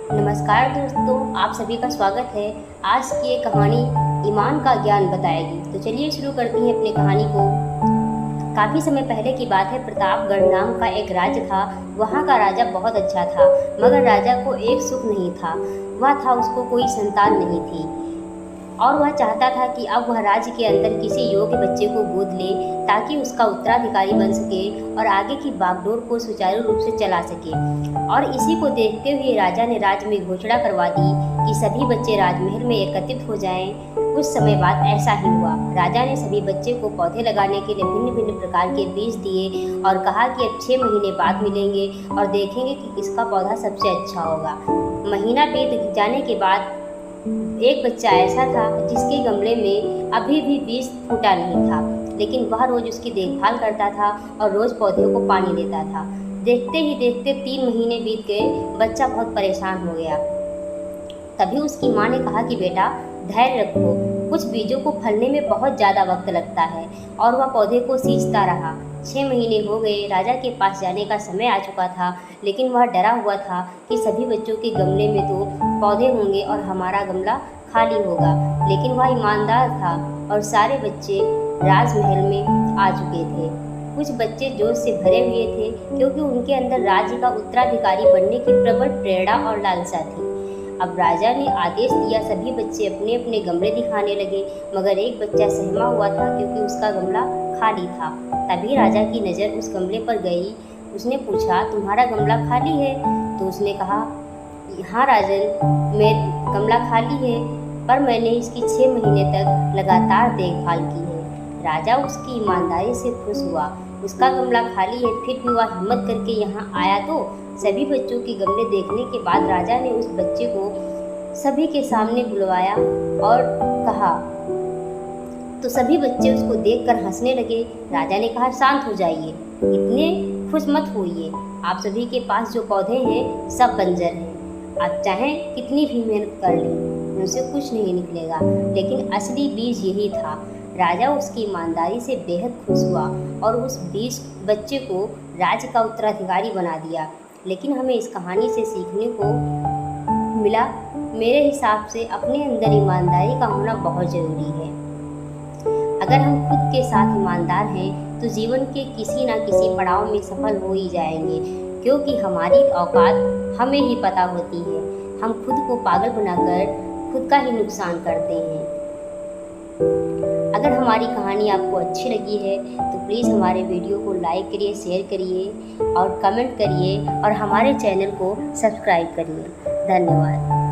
नमस्कार दोस्तों, आप सभी का स्वागत है। आज की ये कहानी ईमान का ज्ञान बताएगी। तो चलिए शुरू करती हैं अपनी कहानी को। काफ़ी समय पहले की बात है। प्रतापगढ़ नाम का एक राज्य था। वहाँ का राजा बहुत अच्छा था, मगर राजा को एक सुख नहीं था। वह था उसको कोई संतान नहीं थी और वह चाहता था कि अब वह राज्य के अंदर किसी योग्य बच्चे को गोद ले ताकि उसका उत्तराधिकारी बन सके और आगे की बागडोर को सुचारू रूप से चला सके। और इसी को देखते हुए राजा ने राज्य में घोषणा करवा दी कि सभी बच्चे राजमहल में एकत्रित हो जाएं। कुछ समय बाद ऐसा ही हुआ। राजा ने सभी बच्चे को पौधे लगाने के लिए भिन्न भिन्न प्रकार के बीज दिए और कहा कि अब 6 महीने बाद मिलेंगे और देखेंगे कि किसका पौधा सबसे अच्छा होगा। महीना बीत जाने के बाद एक बच्चा ऐसा था जिसके गमले में अभी भी बीज फूटा नहीं था, लेकिन वह रोज उसकी देखभाल करता था और रोज पौधे को पानी देता था। देखते ही देखते 3 महीने बीत गए। बच्चा बहुत परेशान हो गया। तभी उसकी माँ ने कहा कि बेटा धैर्य रखो, कुछ बीजों को फलने में बहुत ज़्यादा वक्त लगता है। और वह पौधे को सींचता रहा। 6 महीने हो गए। राजा के पास जाने का समय आ चुका था, लेकिन वह डरा हुआ था कि सभी बच्चों के गमले में तो पौधे होंगे और हमारा गमला खाली होगा। लेकिन वह ईमानदार था और सारे बच्चे राजमहल में आ चुके थे। कुछ बच्चे जोश से भरे हुए थे क्योंकि उनके अंदर राज्य का उत्तराधिकारी बनने की प्रबल प्रेरणा और लालसा थी। अब राजा ने आदेश दिया, सभी बच्चे अपने अपने गमले दिखाने लगे, मगर एक बच्चा सहमा हुआ था क्योंकि उसका गमला खाली था। तभी राजा की नज़र उस गमले पर गई। उसने पूछा, तुम्हारा गमला खाली है? तो उसने कहा, हाँ राजन, मेरा गमला खाली है, पर मैंने इसकी 6 महीने तक लगातार देखभाल की है। राजा उसकी ईमानदारी से खुश हुआ। उसका गमला खाली है, फिर भी वह हिम्मत करके यहाँ आया। तो सभी बच्चों के गमले देखने के बाद राजा ने उस बच्चे को सभी के सामने बुलवाया और कहा, तो सभी बच्चे उसको देखकर हंसने लगे। राजा ने कहा, शांत हो जाइए, इतने खुश मत होइए। आप सभी के पास जो पौधे हैं सब बंजर हैं। आप चाहें कितनी भी मेहनत कर लें, उनसे कुछ नहीं निकलेगा, लेकिन असली बीज यही था। राजा उसकी ईमानदारी से बेहद खुश हुआ और उस बच्चे को राज्य का उत्तराधिकारी बना दिया। लेकिन हमें इस कहानी से सीखने को मिला, मेरे हिसाब से अपने अंदर ईमानदारी का होना बहुत ज़रूरी है। अगर हम खुद के साथ ईमानदार हैं तो जीवन के किसी न किसी पड़ाव में सफल हो ही जाएंगे, क्योंकि हमारी औकात हमें ही पता होती है। हम खुद को पागल बनाकर खुद का ही नुकसान करते हैं। अगर हमारी कहानी आपको अच्छी लगी है तो प्लीज़ हमारे वीडियो को लाइक करिए, शेयर करिए और कमेंट करिए और हमारे चैनल को सब्सक्राइब करिए। धन्यवाद।